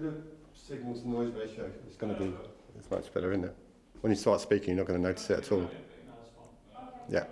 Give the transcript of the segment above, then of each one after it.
the signal to noise ratio is going to be, it's much better, isn't it? When you start speaking, you're not going to notice it at all. Yeah.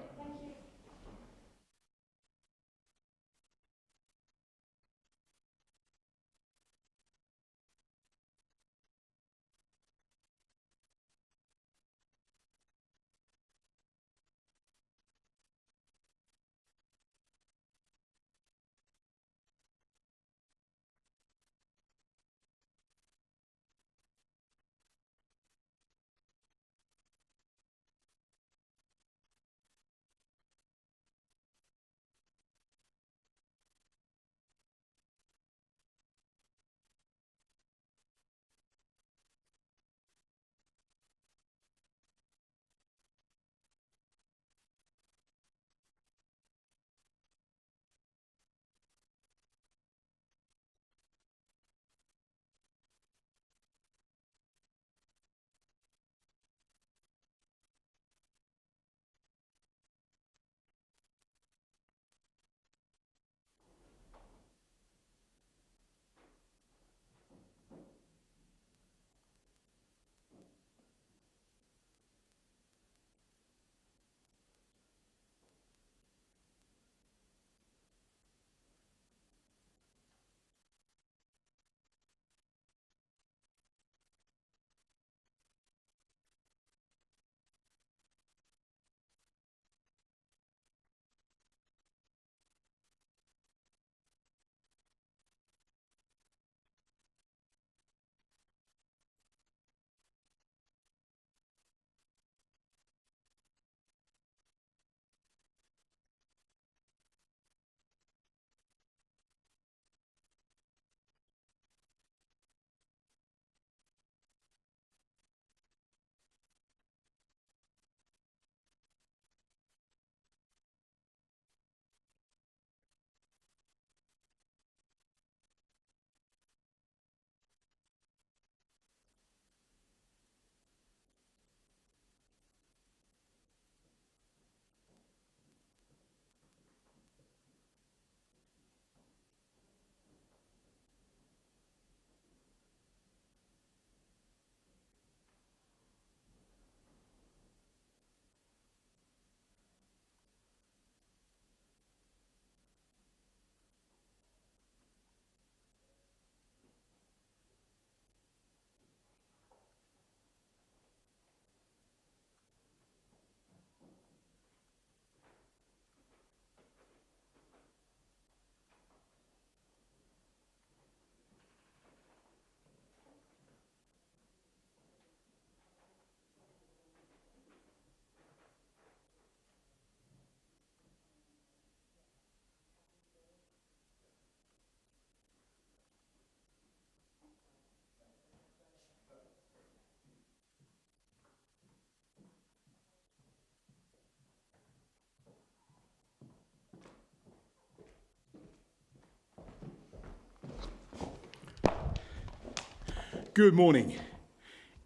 Good morning.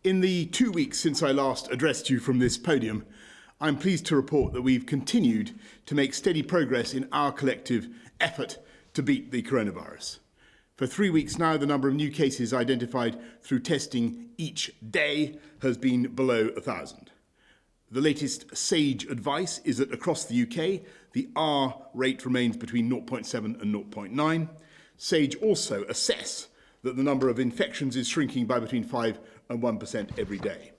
In the 2 weeks since I last addressed you from this podium, I'm pleased to report that we've continued to make steady progress in our collective effort to beat the coronavirus. For 3 weeks now, the number of new cases identified through testing each day has been below 1,000. The latest SAGE advice is that across the UK, the R rate remains between 0.7 and 0.9. SAGE also assess that the number of infections is shrinking by between 5 and 1% every day.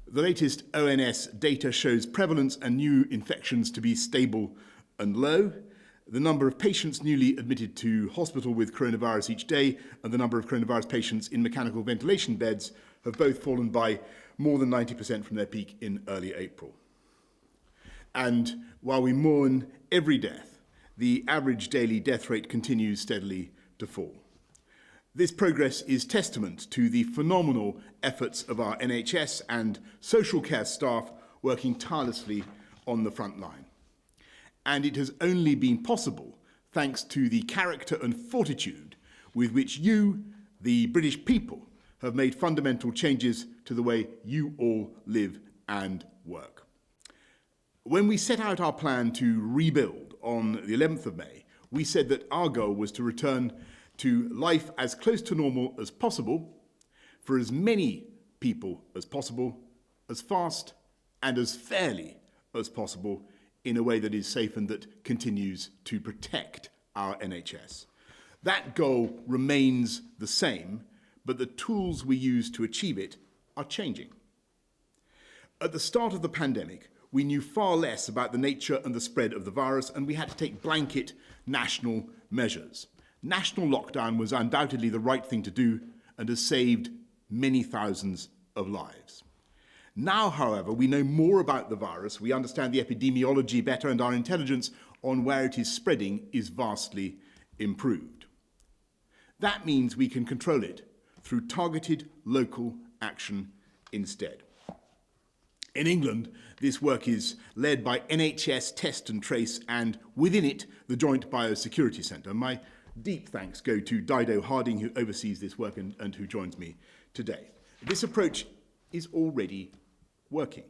The latest ONS data shows prevalence and new infections to be stable and low. The number of patients newly admitted to hospital with coronavirus each day and the number of coronavirus patients in mechanical ventilation beds have both fallen by more than 90% from their peak in early April. And while we mourn every death, the average daily death rate continues steadily to fall. This progress is testament to the phenomenal efforts of our NHS and social care staff working tirelessly on the front line. And it has only been possible thanks to the character and fortitude with which you, the British people, have made fundamental changes to the way you all live and work. When we set out our plan to rebuild on the 11th of May, we said that our goal was to return to life as close to normal as possible for as many people as possible, as fast and as fairly as possible, in a way that is safe and that continues to protect our NHS. That goal remains the same, but the tools we use to achieve it are changing. At the start of the pandemic, we knew far less about the nature and the spread of the virus, and we had to take blanket national measures. National lockdown was undoubtedly the right thing to do and has saved many thousands of lives. Now, however, we know more about the virus, we understand the epidemiology better, and our intelligence on where it is spreading is vastly improved. That means we can control it through targeted local action instead. In England, this work is led by NHS Test and Trace, and within it, the Joint Biosecurity Centre. My deep thanks go to Dido Harding, who oversees this work and who joins me today. This approach is already working.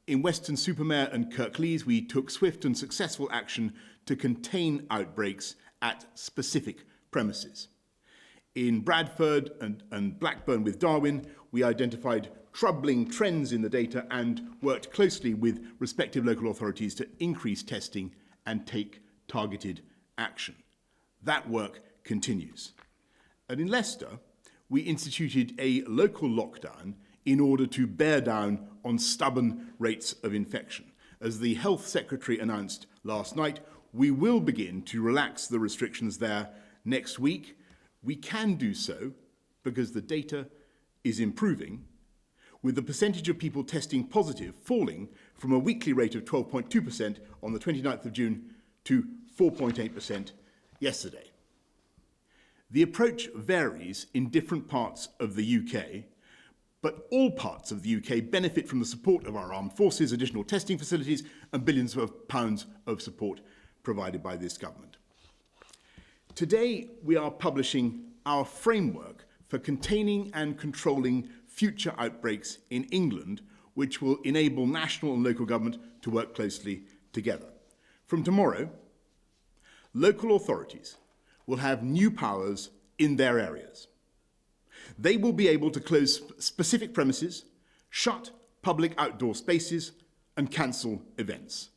In Weston-super-Mare and Kirklees, we took swift and successful action to contain outbreaks at specific premises. In Bradford and Blackburn with Darwin, we identified troubling trends in the data and worked closely with respective local authorities to increase testing and take targeted action. That work continues. And in Leicester, we instituted a local lockdown in order to bear down on stubborn rates of infection. As the Health Secretary announced last night, we will begin to relax the restrictions there next week. We can do so because the data is improving, with the percentage of people testing positive falling from a weekly rate of 12.2% on the 29th of June to 4.8% yesterday. The approach varies in different parts of the UK, but all parts of the UK benefit from the support of our armed forces, additional testing facilities, and billions of pounds of support provided by this government. Today, we are publishing our framework for containing and controlling future outbreaks in England, which will enable national and local government to work closely together. From tomorrow, local authorities will have new powers in their areas. They will be able to close specific premises, shut public outdoor spaces, and cancel events.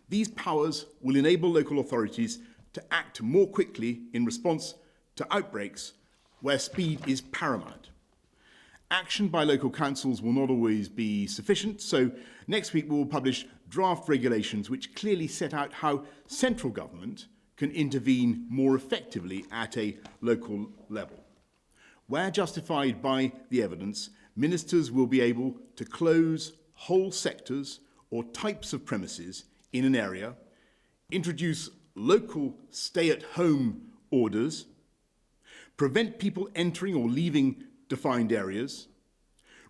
These powers will enable local authorities to act more quickly in response to outbreaks where speed is paramount. Action by local councils will not always be sufficient, so next week we will publish draft regulations which clearly set out how central government can intervene more effectively at a local level. Where justified by the evidence, ministers will be able to close whole sectors or types of premises in an area, introduce local stay-at-home orders, prevent people entering or leaving defined areas,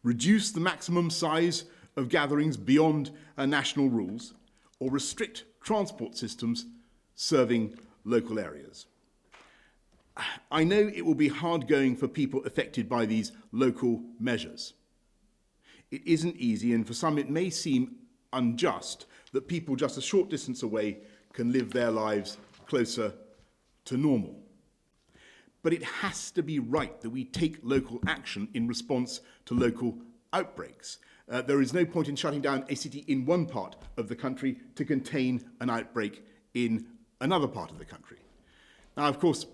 reduce the maximum size of gatherings beyond national rules, or restrict transport systems serving local areas. I know it will be hard going for people affected by these local measures. It isn't easy, and for some it may seem unjust that people just a short distance away can live their lives closer to normal. But it has to be right that we take local action in response to local outbreaks. There is no point in shutting down a city in one part of the country to contain an outbreak in another part of the country. Now, of course,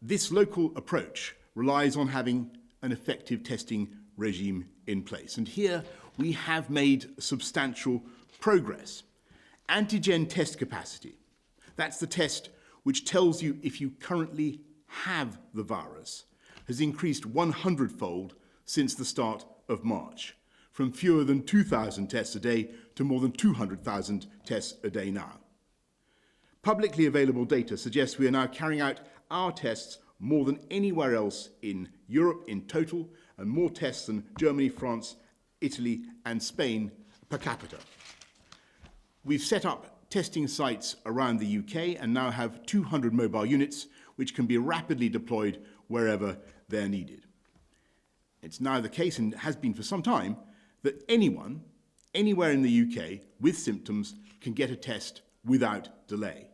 this local approach relies on having an effective testing regime in place. And here we have made substantial progress. Antigen test capacity, that's the test which tells you if you currently have the virus, has increased 100-fold since the start of March, from fewer than 2,000 tests a day to more than 200,000 tests a day now. Publicly available data suggests we are now carrying out our tests more than anywhere else in Europe in total, and more tests than Germany, France, Italy, and Spain per capita. We've set up testing sites around the UK and now have 200 mobile units which can be rapidly deployed wherever they're needed. It's now the case, and has been for some time, that anyone, anywhere in the UK with symptoms can get a test without delay.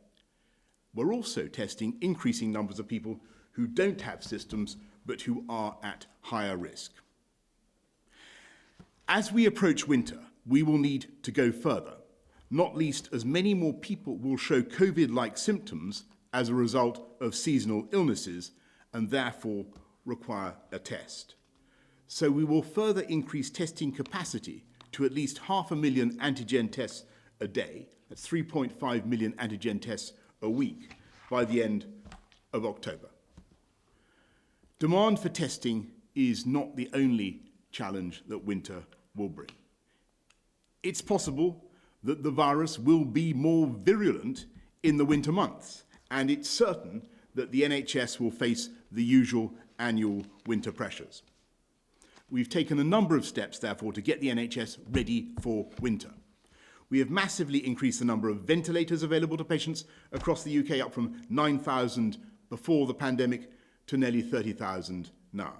we're also testing increasing numbers of people who don't have systems but who are at higher risk. As we approach winter, we will need to go further, not least as many more people will show COVID-like symptoms as a result of seasonal illnesses and therefore require a test. So we will further increase testing capacity to at least 500,000 antigen tests a day, that's 3.5 million antigen tests a week, by the end of October. Demand for testing is not the only challenge that winter will bring. It's possible that the virus will be more virulent in the winter months, and it's certain that the NHS will face the usual annual winter pressures. We've taken a number of steps, therefore, to get the NHS ready for winter. We have massively increased the number of ventilators available to patients across the UK, up from 9,000 before the pandemic to nearly 30,000 now.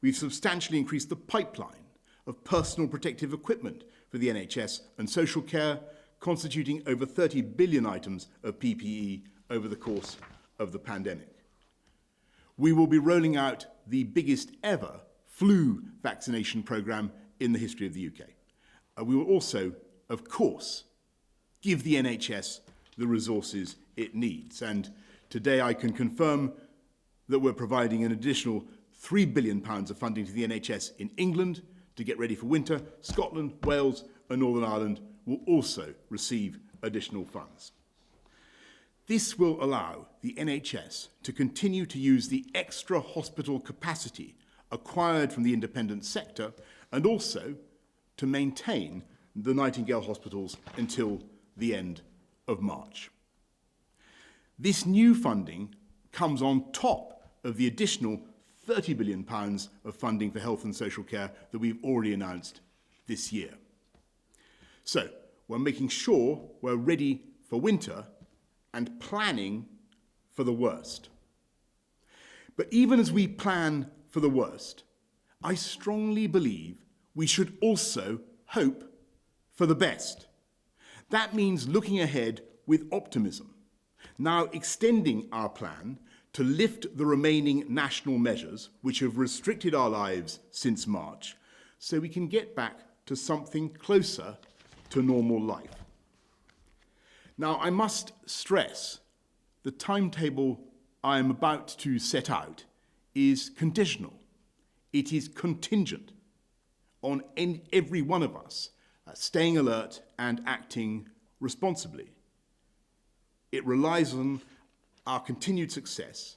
We've substantially increased the pipeline of personal protective equipment for the NHS and social care, constituting over 30 billion items of PPE over the course of the pandemic. We will be rolling out the biggest ever flu vaccination programme in the history of the UK. We will also, of course, give the NHS the resources it needs. And today I can confirm that we're providing an additional £3 billion of funding to the NHS in England to get ready for winter. Scotland, Wales and Northern Ireland will also receive additional funds. This will allow the NHS to continue to use the extra hospital capacity acquired from the independent sector and also to maintain the Nightingale hospitals until the end of March. This new funding comes on top of the additional £30 billion of funding for health and social care that we've already announced this year. So, we're making sure we're ready for winter and planning for the worst. But even as we plan for the worst, I strongly believe we should also hope for the best. That means looking ahead with optimism, now extending our plan to lift the remaining national measures which have restricted our lives since March, so we can get back to something closer to normal life. Now, I must stress the timetable I am about to set out is conditional. It is contingent on every one of us staying alert and acting responsibly. It relies on our continued success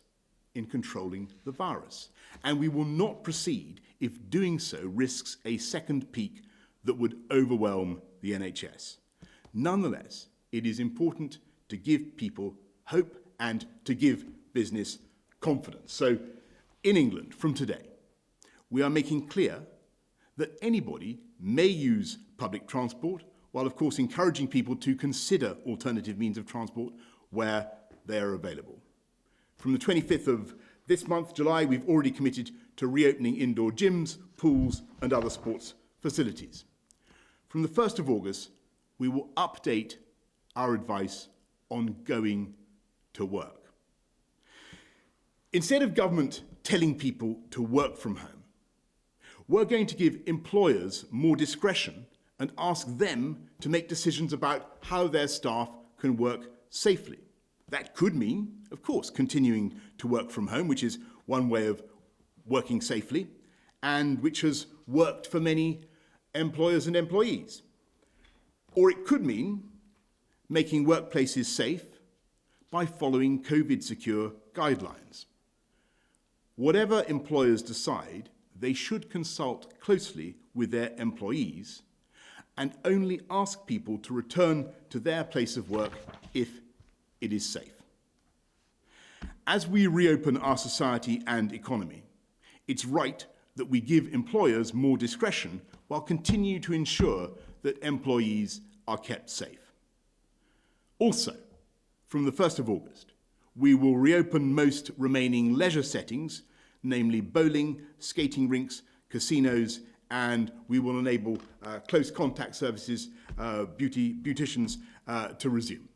in controlling the virus, and we will not proceed if doing so risks a second peak that would overwhelm the NHS. Nonetheless, it is important to give people hope and to give business confidence. So, in England, from today, we are making clear that anybody may use public transport, while of course encouraging people to consider alternative means of transport where they are available. From the 25th of this month, July, we've already committed to reopening indoor gyms, pools and other sports facilities. From the 1st of August, we will update our advice on going to work. Instead of government telling people to work from home, we're going to give employers more discretion and ask them to make decisions about how their staff can work safely. That could mean, of course, continuing to work from home, which is one way of working safely, and which has worked for many employers and employees. Or it could mean making workplaces safe by following COVID-secure guidelines. Whatever employers decide, they should consult closely with their employees and only ask people to return to their place of work if it is safe. As we reopen our society and economy, it's right that we give employers more discretion while continue to ensure that employees are kept safe. Also, from the 1st of August, we will reopen most remaining leisure settings, namely bowling, skating rinks, casinos, and we will enable close contact services, beauticians to resume.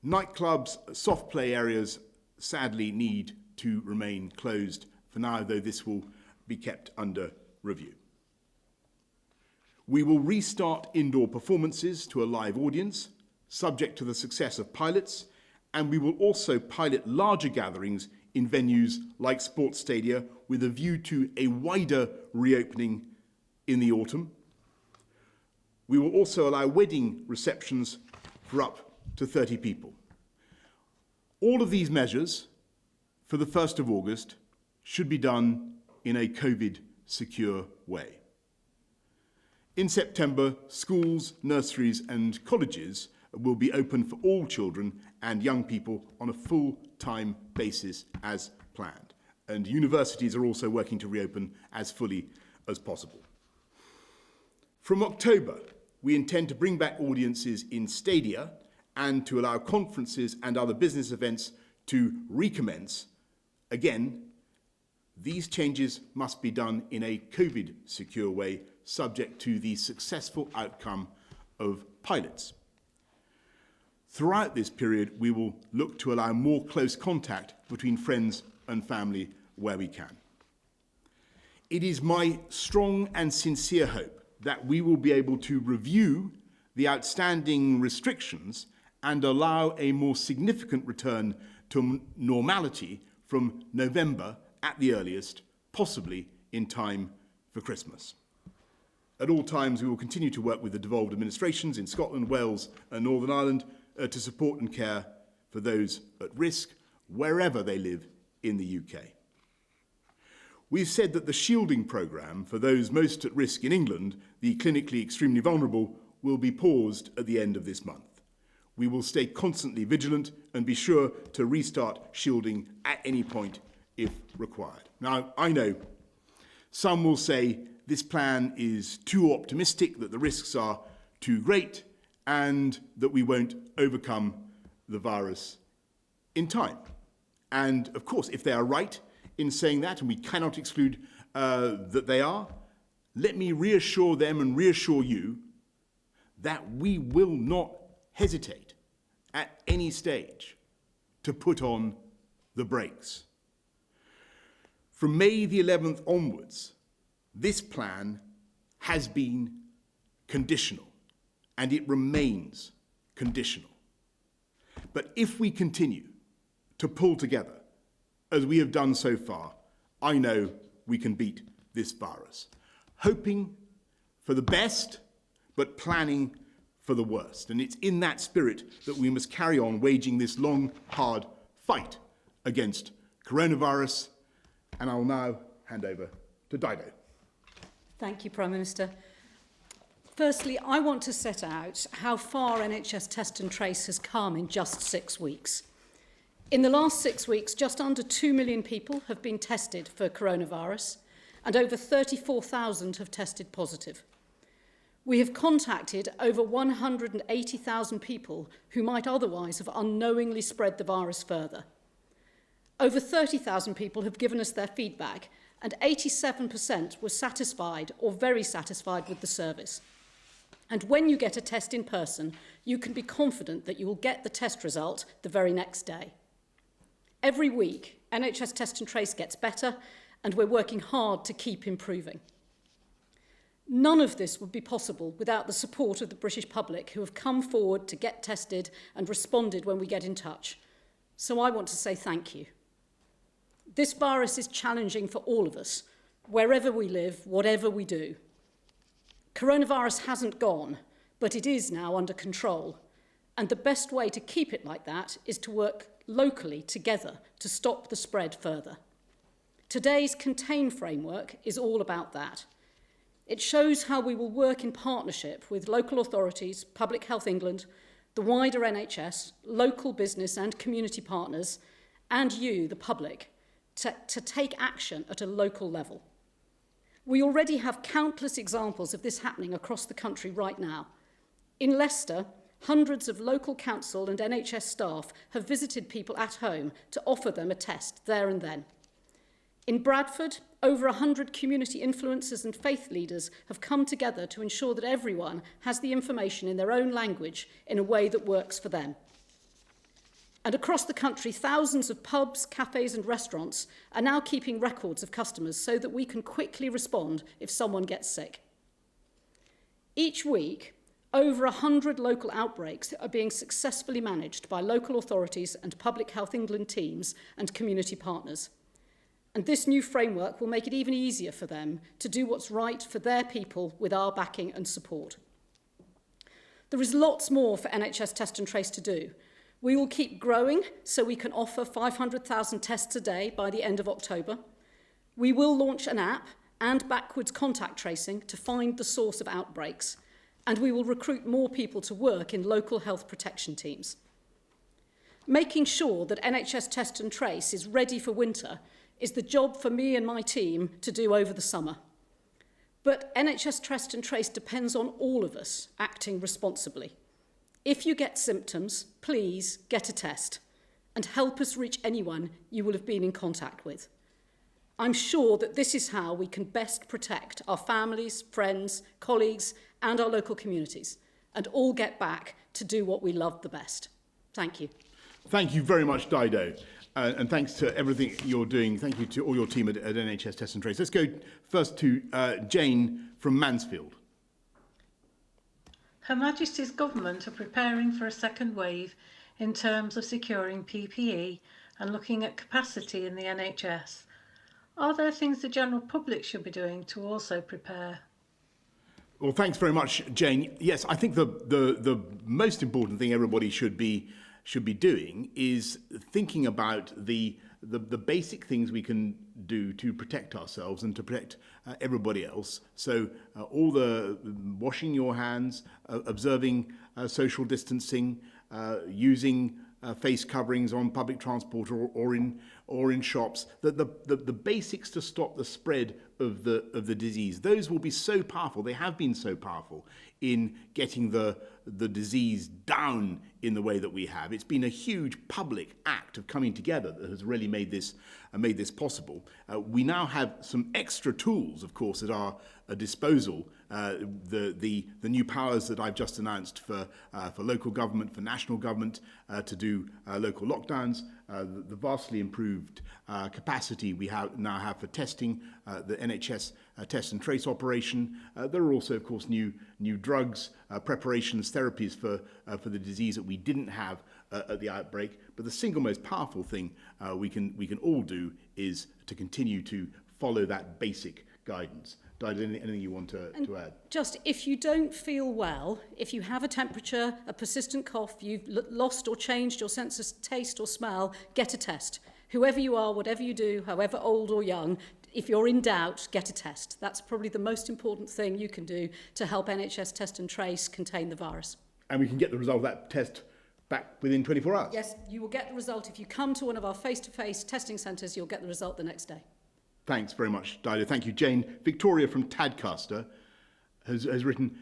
Nightclubs, soft play areas sadly need to remain closed for now, though this will be kept under review. We will restart indoor performances to a live audience, subject to the success of pilots, and we will also pilot larger gatherings in venues like sports stadia with a view to a wider reopening in the autumn. We will also allow wedding receptions for up to 30 people. All of these measures for the 1st of August should be done in a COVID-secure way. In September, schools, nurseries and colleges will be open for all children and young people on a full-time basis as planned. And universities are also working to reopen as fully as possible. From October, we intend to bring back audiences in stadia and to allow conferences and other business events to recommence. Again, these changes must be done in a COVID-secure way, subject to the successful outcome of pilots. Throughout this period, we will look to allow more close contact between friends and family where we can. It is my strong and sincere hope that we will be able to review the outstanding restrictions and allow a more significant return to normality from November at the earliest, possibly in time for Christmas. At all times, we will continue to work with the devolved administrations in Scotland, Wales and Northern Ireland to support and care for those at risk, wherever they live in the UK. We've said that the shielding programme for those most at risk in England, the clinically extremely vulnerable, will be paused at the end of this month. We will stay constantly vigilant and be sure to restart shielding at any point if required. Now, I know some will say this plan is too optimistic, that the risks are too great, and that we won't overcome the virus in time. And of course, if they are right in saying that, and we cannot exclude that they are, let me reassure them and reassure you that we will not hesitate at any stage to put on the brakes. From May the 11th onwards, this plan has been conditional, and it remains conditional. But if we continue to pull together, as we have done so far, I know we can beat this virus. Hoping for the best, but planning for the worst. And it's in that spirit that we must carry on waging this long, hard fight against coronavirus. And I'll now hand over to Dido. Thank you, Prime Minister. Firstly, I want to set out how far NHS Test and Trace has come in just 6 weeks. In the last 6 weeks, just under 2 million people have been tested for coronavirus, and over 34,000 have tested positive. We have contacted over 180,000 people who might otherwise have unknowingly spread the virus further. Over 30,000 people have given us their feedback, and 87% were satisfied or very satisfied with the service. And when you get a test in person, you can be confident that you will get the test result the very next day. Every week, NHS Test and Trace gets better, and we're working hard to keep improving. None of this would be possible without the support of the British public, who have come forward to get tested and responded when we get in touch. So I want to say thank you. This virus is challenging for all of us, wherever we live, whatever we do. Coronavirus hasn't gone, but it is now under control. And the best way to keep it like that is to work locally together to stop the spread further. Today's Contain framework is all about that. It shows how we will work in partnership with local authorities, Public Health England, the wider NHS, local business and community partners, and you, the public, to take action at a local level. We already have countless examples of this happening across the country right now. In Leicester, hundreds of local council and NHS staff have visited people at home to offer them a test there and then. In Bradford, over 100 community influencers and faith leaders have come together to ensure that everyone has the information in their own language in a way that works for them. And across the country, thousands of pubs, cafes and restaurants are now keeping records of customers so that we can quickly respond if someone gets sick. Each week, over 100 local outbreaks are being successfully managed by local authorities and Public Health England teams and community partners. And this new framework will make it even easier for them to do what's right for their people with our backing and support. There is lots more for NHS Test and Trace to do. We will keep growing so we can offer 500,000 tests a day by the end of October. We will launch an app and backwards contact tracing to find the source of outbreaks. And we will recruit more people to work in local health protection teams. Making sure that NHS Test and Trace is ready for winter is the job for me and my team to do over the summer. But NHS Test and Trace depends on all of us acting responsibly. If you get symptoms, please get a test and help us reach anyone you will have been in contact with. I'm sure that this is how we can best protect our families, friends, colleagues, and our local communities, and all get back to do what we love the best. Thank you. Thank you very much, Dido. And thanks to everything you're doing. Thank you to all your team at NHS Test and Trace. Let's go first to Jane from Mansfield. Her Majesty's Government are preparing for a second wave in terms of securing PPE and looking at capacity in the NHS. Are there things the general public should be doing to also prepare? Well, thanks very much, Jane. Yes, I think the most important thing everybody should be doing is thinking about the basic things we can do to protect ourselves and to protect everybody else. So all the washing your hands, observing social distancing, using face coverings on public transport or in shops, the basics to stop the spread of the disease. Those will be so powerful. They have been so powerful in getting the disease down in the way that we have. It's been a huge public act of coming together that has really made this possible. We now have some extra tools, of course, at our disposal. The new powers that I've just announced for local government, for national government to do local lockdowns, the vastly improved capacity we now have for testing, the NHS Test and Trace operation. There are also, of course, new drugs, preparations, therapies for the disease that we didn't have at the outbreak. But the single most powerful thing we can all do is to continue to follow that basic guidance. Anything you want to add? Just if you don't feel well, if you have a temperature, a persistent cough, you've lost or changed your sense of taste or smell, get a test. Whoever you are, whatever you do, however old or young, if you're in doubt, get a test. That's probably the most important thing you can do to help NHS Test and Trace contain the virus. And we can get the result of that test back within 24 hours? Yes, you will get the result. If you come to one of our face-to-face testing centres, you'll get the result the next day. Thanks very much, Dido. Thank you, Jane. Victoria from Tadcaster has written,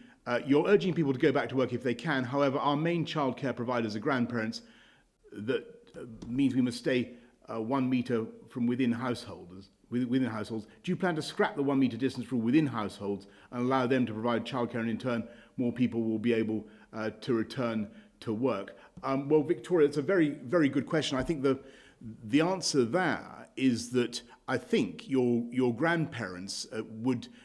you're urging people to go back to work if they can. However, our main childcare providers are grandparents. That means we must stay 1 metre from within households. Do you plan to scrap the 1 metre distance rule within households and allow them to provide childcare, and in turn more people will be able to return to work? Well, Victoria, it's a very, very good question. I think the answer there is that I think your grandparents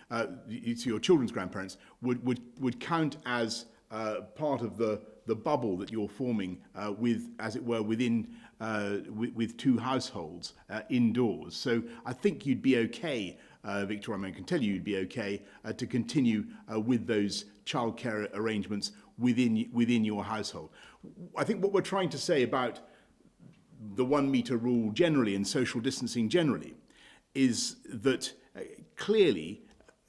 your children's grandparents would count as part of the bubble that you're forming with, as it were, within with two households indoors. So I think you'd be okay, Victoria. I can tell you you'd be okay to continue with those childcare arrangements within your household. I think what we're trying to say about the 1 metre rule generally and social distancing generally is that clearly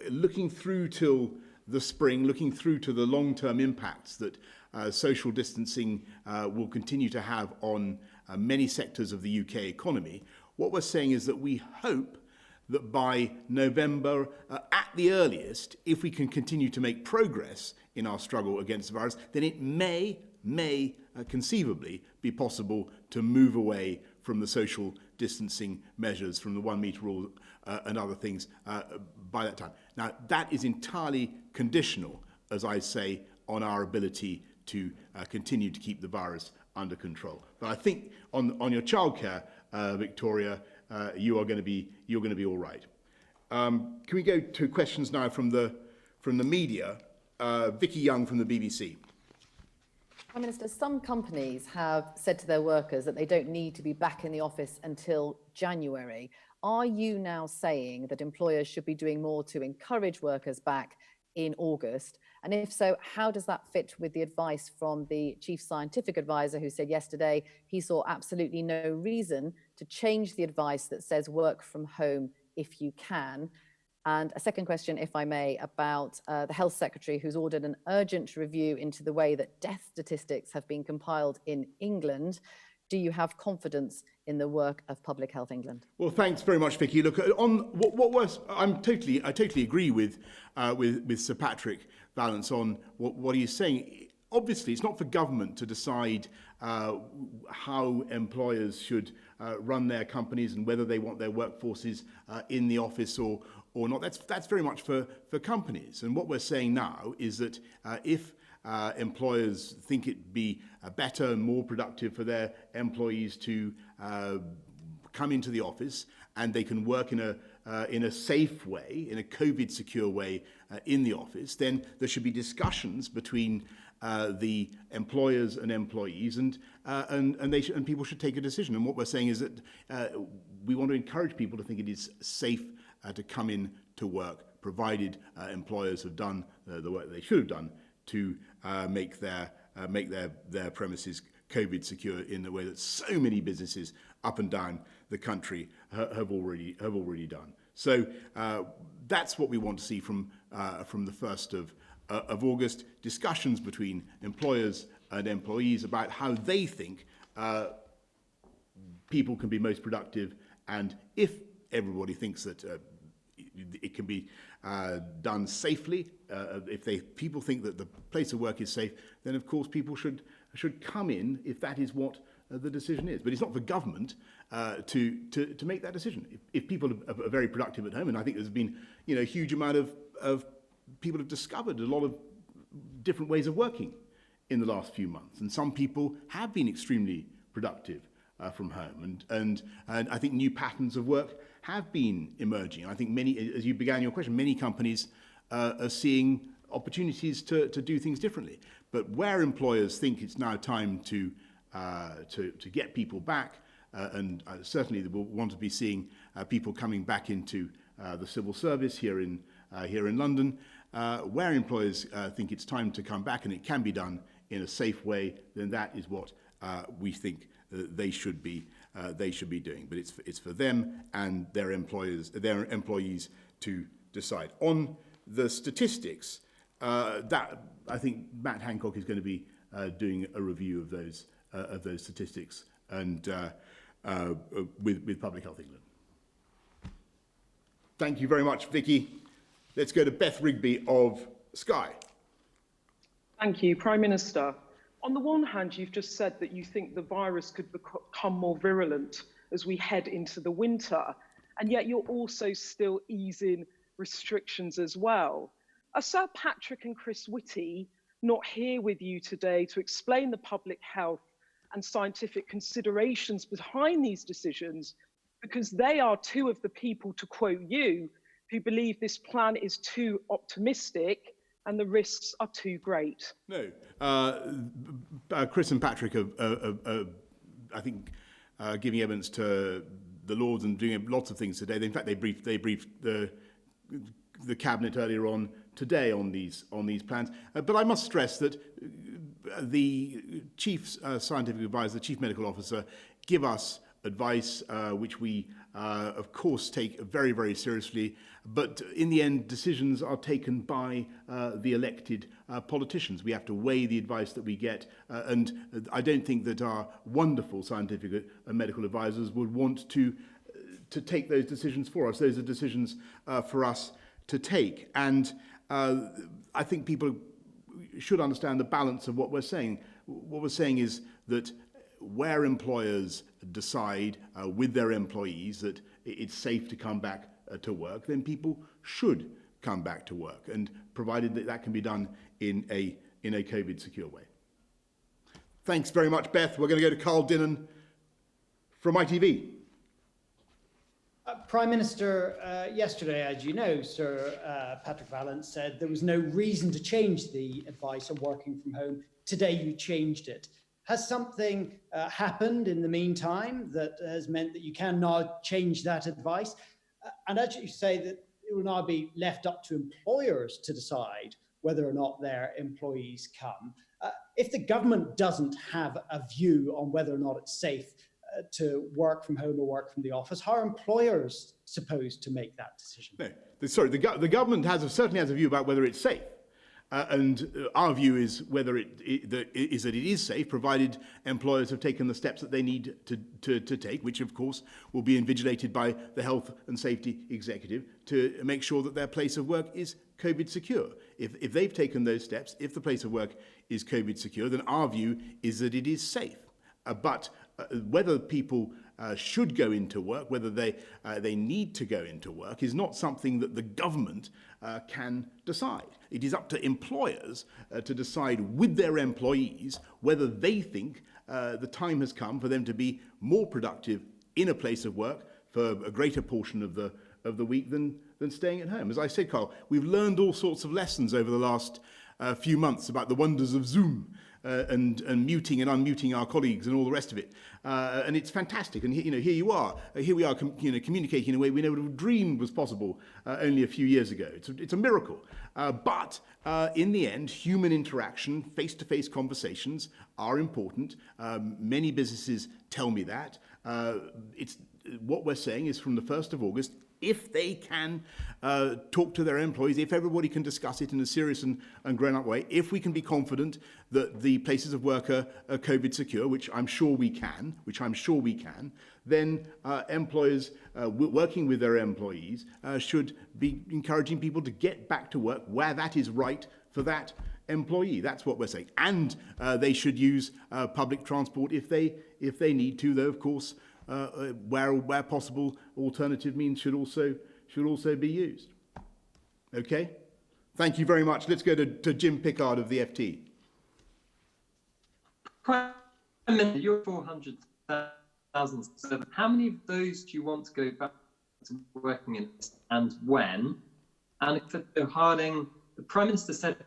looking through till the spring, looking through to the long-term impacts that social distancing will continue to have on many sectors of the UK economy, what we're saying is that we hope that by November, at the earliest, if we can continue to make progress in our struggle against the virus, then it may conceivably be possible to move away from the social distancing measures, from the 1 metre rule and other things by that time. Now, that is entirely conditional, as I say, on our ability to continue to keep the virus under control. But I think on your childcare, Victoria, you're going to be all right. Can we go to questions now from the media? Vicky Young from the BBC. Prime Minister, some companies have said to their workers that they don't need to be back in the office until January. Are you now saying that employers should be doing more to encourage workers back in August? And if so, how does that fit with the advice from the chief scientific advisor, who said yesterday he saw absolutely no reason to change the advice that says work from home if you can? And a second question, if I may, about the Health Secretary, who's ordered an urgent review into the way that death statistics have been compiled in England. Do you have confidence in the work of Public Health England? Well, thanks very much, Vicky. Look, on what was, I totally agree with Sir Patrick Vallance on what he's saying. Obviously, it's not for government to decide how employers should run their companies and whether they want their workforces in the office or not. That's very much for companies. And what we're saying now is that if employers think it'd be better and more productive for their employees to come into the office and they can work in a safe way, in a COVID secure way in the office, then there should be discussions between the employers and employees, and people should take a decision. And what we're saying is that we want to encourage people to think it is safe to come in to work, provided employers have done the work they should have done to make their premises COVID secure in the way that so many businesses up and down the country have already done. So that's what we want to see from the 1st of August. Discussions between employers and employees about how they think people can be most productive, and if everybody thinks that it can be done safely, if people think that the place of work is safe, then of course people should come in if that is what the decision is. But it's not for government to make that decision. If people are very productive at home, and I think there's been a huge amount of people have discovered a lot of different ways of working in the last few months, and some people have been extremely productive from home, and I think new patterns of work have been emerging. I think many, as you began your question, many companies are seeing opportunities to do things differently. But where employers think it's now time to get people back, and certainly they will want to be seeing people coming back into the civil service here in London, where employers think it's time to come back and it can be done in a safe way, then that is what we think they should be doing. But it's for them and their employees to decide. On the statistics, that I think Matt Hancock is going to be doing a review of those statistics and with Public Health England. Thank you very much, Vicky. Let's go to Beth Rigby of Sky. Thank you, Prime Minister. On the one hand, you've just said that you think the virus could become more virulent as we head into the winter, and yet you're also still easing restrictions as well. Are Sir Patrick and Chris Whitty not here with you today to explain the public health and scientific considerations behind these decisions? Because they are two of the people, to quote you, who believe this plan is too optimistic and the risks are too great. No. Chris and Patrick are I think, giving evidence to the Lords and doing lots of things today. In fact, they briefed the Cabinet earlier on today on these plans. But I must stress that the Chief Scientific Advisor, the Chief Medical Officer, give us advice, which we, of course, take very, very seriously. But in the end, decisions are taken by the elected politicians. We have to weigh the advice that we get. And I don't think that our wonderful scientific and medical advisors would want to take those decisions for us. Those are decisions for us to take. And I think people should understand the balance of what we're saying. What we're saying is that where employers decide with their employees that it's safe to come back to work, then people should come back to work, and provided that that can be done in a COVID secure way. Thanks very much, Beth. We're going to go to Carl Dinnan from ITV. Prime Minister, yesterday, as you know, Sir Patrick Vallance said there was no reason to change the advice on working from home. Today you changed it. Has something happened in the meantime that has meant that you can now change that advice? And as you say, that it will now be left up to employers to decide whether or not their employees come. If the government doesn't have a view on whether or not it's safe to work from home or work from the office, how are employers supposed to make that decision? No, sorry, the government certainly has a view about whether it's safe. And our view is whether that it is safe, provided employers have taken the steps that they need to take, which of course will be invigilated by the Health and Safety Executive to make sure that their place of work is COVID secure. If they've taken those steps, if the place of work is COVID secure, then our view is that it is safe. But whether people should go into work, whether they need to go into work, is not something that the government can decide. It is up to employers to decide with their employees whether they think the time has come for them to be more productive in a place of work for a greater portion of the week than staying at home. As I said, Carl, we've learned all sorts of lessons over the last few months about the wonders of Zoom. And muting and unmuting our colleagues and all the rest of it, and it's fantastic. And here we are, communicating in a way we never would have dreamed was possible only a few years ago. It's a miracle. But in the end, human interaction, face-to-face conversations are important. Many businesses tell me that. What we're saying is from the 1st of August. If they can talk to their employees, if everybody can discuss it in a serious and grown-up way, if we can be confident that the places of work are COVID secure, which I'm sure we can, then employers working with their employees should be encouraging people to get back to work where that is right for that employee. That's what we're saying. And they should use public transport if they need to, though, of course, where possible, alternative means should also be used. Okay? Thank you very much. Let's go to Jim Pickard of the FT. Prime Minister, you're 400,000. How many of those do you want to go back to working in, and when? And for Harding, the Prime Minister said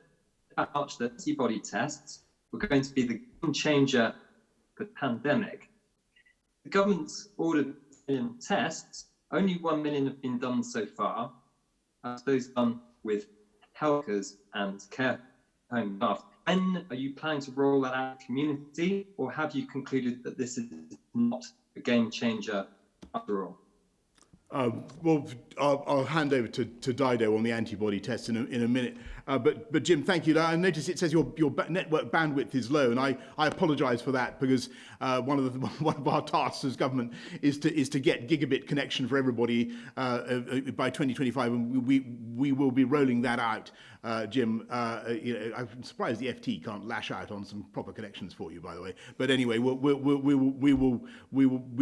at March that antibody tests were going to be the game changer for the pandemic. The government's ordered 1 million tests. Only 1 million have been done so far. Those done with healthcare and care home staff. When are you planning to roll that out in the community, or have you concluded that this is not a game changer after all? Well, I'll hand over to Dido on the antibody test in a minute. But Jim, thank you. I notice it says your network bandwidth is low, and I apologise for that, because one of our tasks as government is to get gigabit connection for everybody by 2025, and we will be rolling that out. Jim, I'm surprised the FT can't lash out on some proper connections for you, by the way. But anyway, we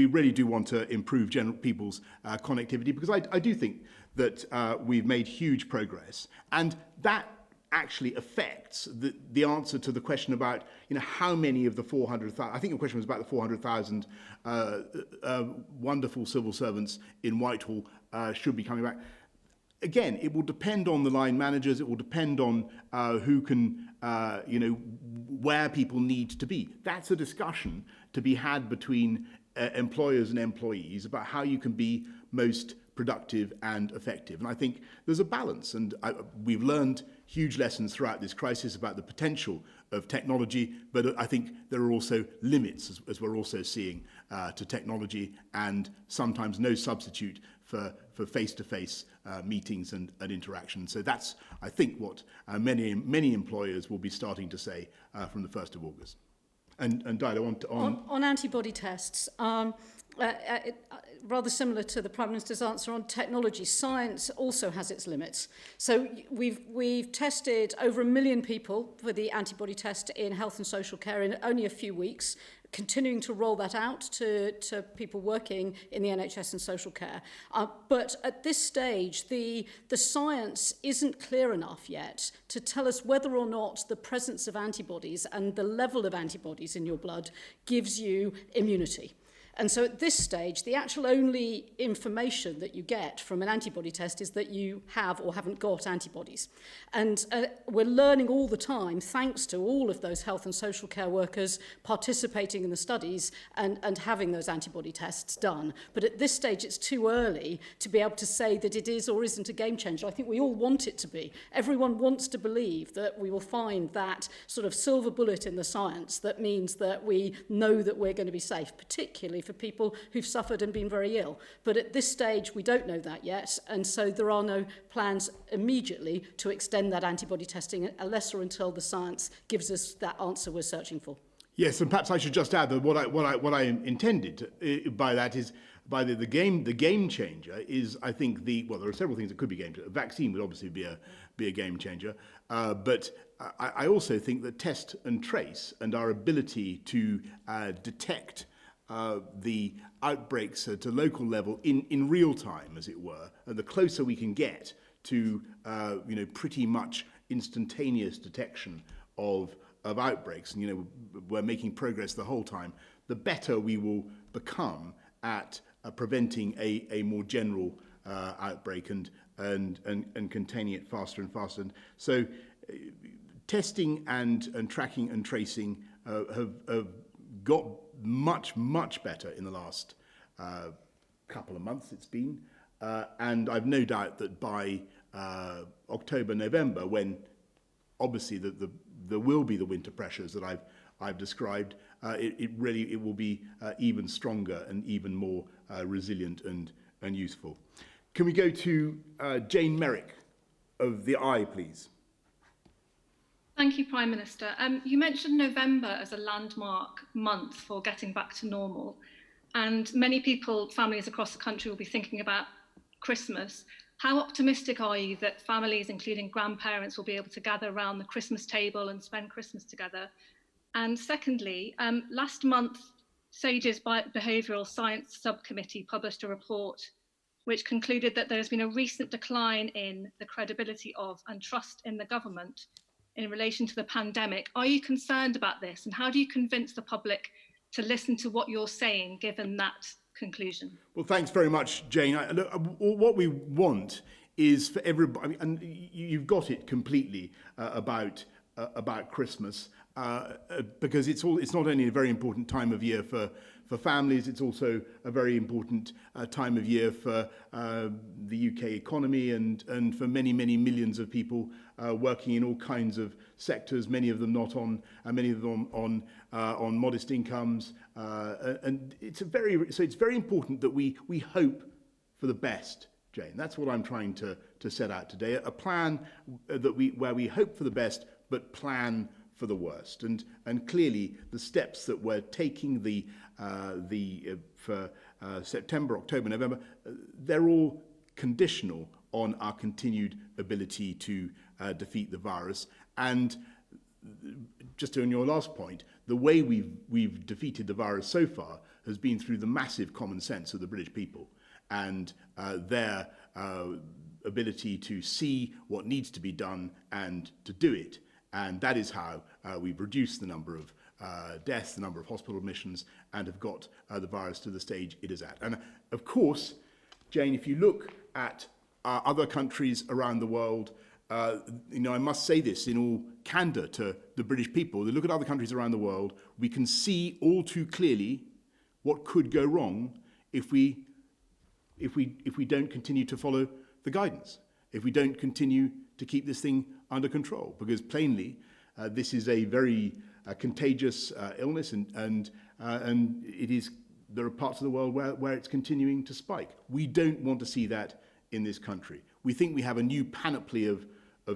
really do want to improve people's connectivity, because I do think that we've made huge progress, and that actually affects the answer to the question about how many of the 400,000. I think the question was about the 400,000 wonderful civil servants in Whitehall should be coming back. Again, it will depend on the line managers. It will depend on who can, where people need to be. That's a discussion to be had between employers and employees about how you can be most productive and effective. And I think there's a balance. And we've learned huge lessons throughout this crisis about the potential of technology, but I think there are also limits, as we're also seeing, to technology, and sometimes no substitute for face-to-face meetings and interaction. So that's, I think, what many employers will be starting to say from the 1st of August. And Dido, on antibody tests, rather similar to the Prime Minister's answer on technology, science also has its limits. So we've tested over 1 million people for the antibody test in health and social care in only a few weeks. continuing to roll that out to people working in the NHS and social care. But at this stage, the science isn't clear enough yet to tell us whether or not the presence of antibodies and the level of antibodies in your blood gives you immunity. And so at this stage, the actual only information that you get from an antibody test is that you have or haven't got antibodies. And we're learning all the time, thanks to all of those health and social care workers participating in the studies and having those antibody tests done. But at this stage, it's too early to be able to say that it is or isn't a game changer. I think we all want it to be. Everyone wants to believe that we will find that sort of silver bullet in the science that means that we know that we're going to be safe, particularly for people who've suffered and been very ill. But at this stage, we don't know that yet, and so there are no plans immediately to extend that antibody testing unless or until the science gives us that answer we're searching for. Yes, and perhaps I should just add that what I intended by that is by the game changer is, I think, there are several things that could be game changer. A vaccine would obviously be a game changer, but I also think that test and trace and our ability to detect the outbreaks at a local level in real time, as it were, and the closer we can get to pretty much instantaneous detection of outbreaks, and we're making progress the whole time, the better we will become at preventing a more general outbreak and containing it faster and faster. And so testing and tracking and tracing have got much better in the last couple of months it's been, and I've no doubt that by October, November, when obviously there will be the winter pressures that I've described, it will be even stronger and even more resilient and useful. Can we go to Jane Merrick of the Eye, please? Thank you, Prime Minister. You mentioned November as a landmark month for getting back to normal, and many people, families across the country, will be thinking about Christmas. How optimistic are you that families, including grandparents, will be able to gather around the Christmas table and spend Christmas together? And secondly, last month, SAGE's Behavioural Science Subcommittee published a report which concluded that there has been a recent decline in the credibility of and trust in the government in relation to the pandemic. Are you concerned about this, and how do you convince the public to listen to what you're saying given that conclusion? Well, thanks very much, Jane. What we want is for everybody, and you've got it completely about Christmas, because it's not only a very important time of year for families, it's also a very important time of year for the UK economy and for many millions of people working in all kinds of sectors, many of them on modest incomes, and it's very important that we hope for the best, Jane. That's what I'm trying to set out today. A plan where we hope for the best but plan for the worst, and clearly the steps that we're taking for September, October, November, they're all conditional on our continued ability to defeat the virus. And just on your last point, the way we've defeated the virus so far has been through the massive common sense of the British people and their ability to see what needs to be done and to do it. And that is how we've reduced the number of deaths, the number of hospital admissions, and have got the virus to the stage it is at. And of course, Jane, if you look at other countries around the world, I must say this in all candour to the British people, they look at other countries around the world, we can see all too clearly what could go wrong if we don't continue to follow the guidance, if we don't continue to keep this thing under control, because plainly this is a very contagious illness, and there are parts of the world where it's continuing to spike. We don't want to see that in this country. We think we have a new panoply of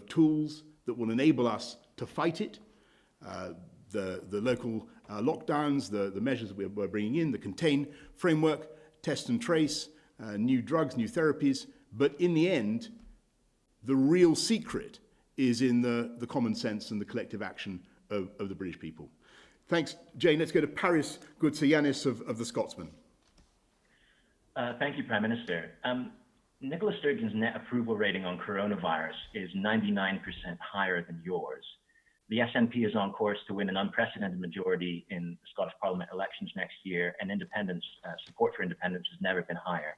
tools that will enable us to fight it. The local lockdowns, the measures that we're bringing in, the contain framework, test and trace, new drugs, new therapies. But in the end, the real secret is in the common sense and the collective action of the British people. Thanks, Jane. Let's go to Paris Goutsayanis of the Scotsman. Thank you, Prime Minister. Nicola Sturgeon's net approval rating on coronavirus is 99% higher than yours. The SNP is on course to win an unprecedented majority in the Scottish Parliament elections next year, and support for independence has never been higher.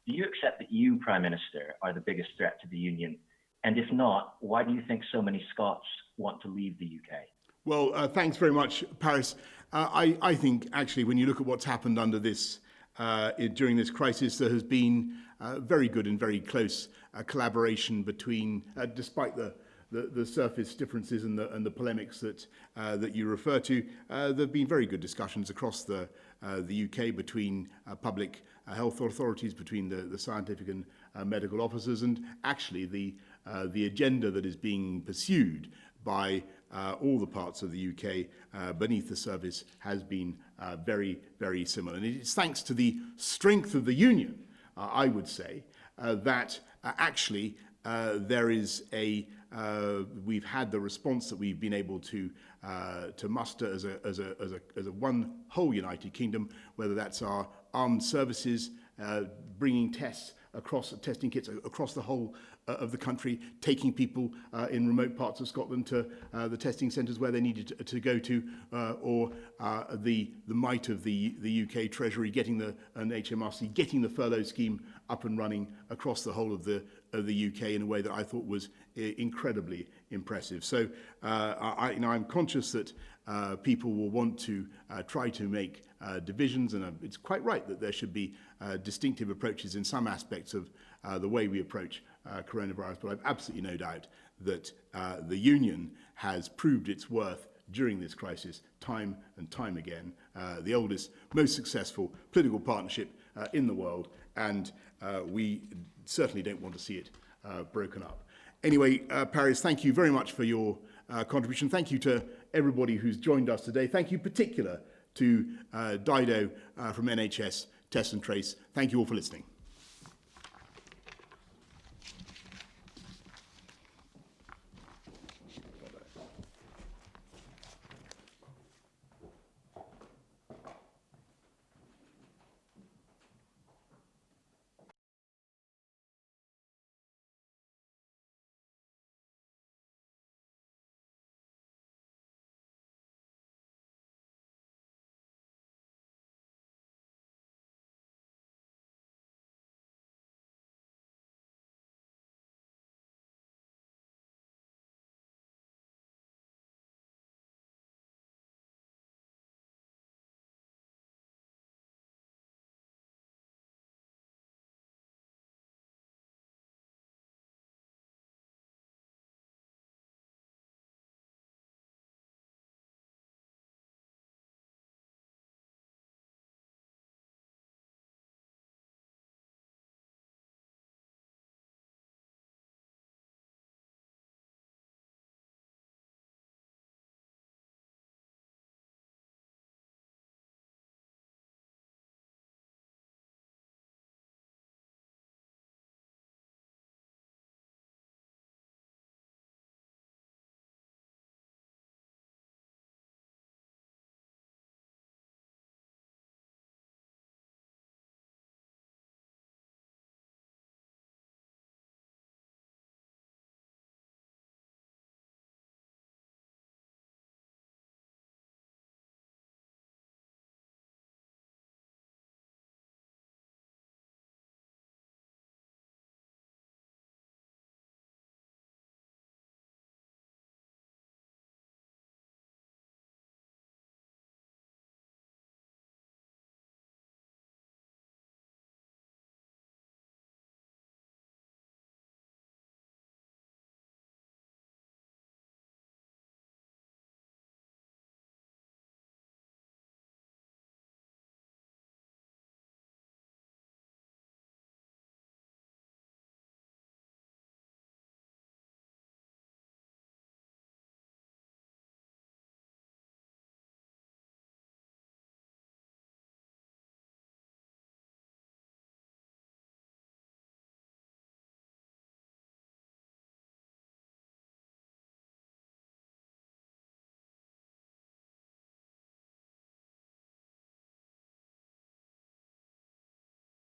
Do you accept that you, Prime Minister, are the biggest threat to the Union? And if not, why do you think so many Scots want to leave the UK? Well, thanks very much, Paris. I think, actually, when you look at what's happened under this, during this crisis, there has been very good and very close collaboration between, despite the surface differences and the polemics that you refer to, there have been very good discussions across the UK between public health authorities, between the scientific and medical officers, and actually the agenda that is being pursued by all the parts of the UK beneath the surface has been very, very similar. And it's thanks to the strength of the union, I would say, that actually there is we've had the response that we've been able to muster as a one whole United Kingdom, whether that's our armed services bringing testing kits across the whole of the country, taking people in remote parts of Scotland to the testing centres where they needed to go to, or the might of the UK Treasury and HMRC getting the furlough scheme up and running across the whole of the UK in a way that I thought was incredibly impressive. So I'm conscious that people will want to try to make divisions, and it's quite right that there should be distinctive approaches in some aspects of the way we approach coronavirus, but I've absolutely no doubt that the union has proved its worth during this crisis time and time again. The oldest, most successful political partnership in the world, and we certainly don't want to see it broken up. Anyway, Paris, thank you very much for your contribution. Thank you to everybody who's joined us today. Thank you particular to Dido from NHS Test and Trace. Thank you all for listening.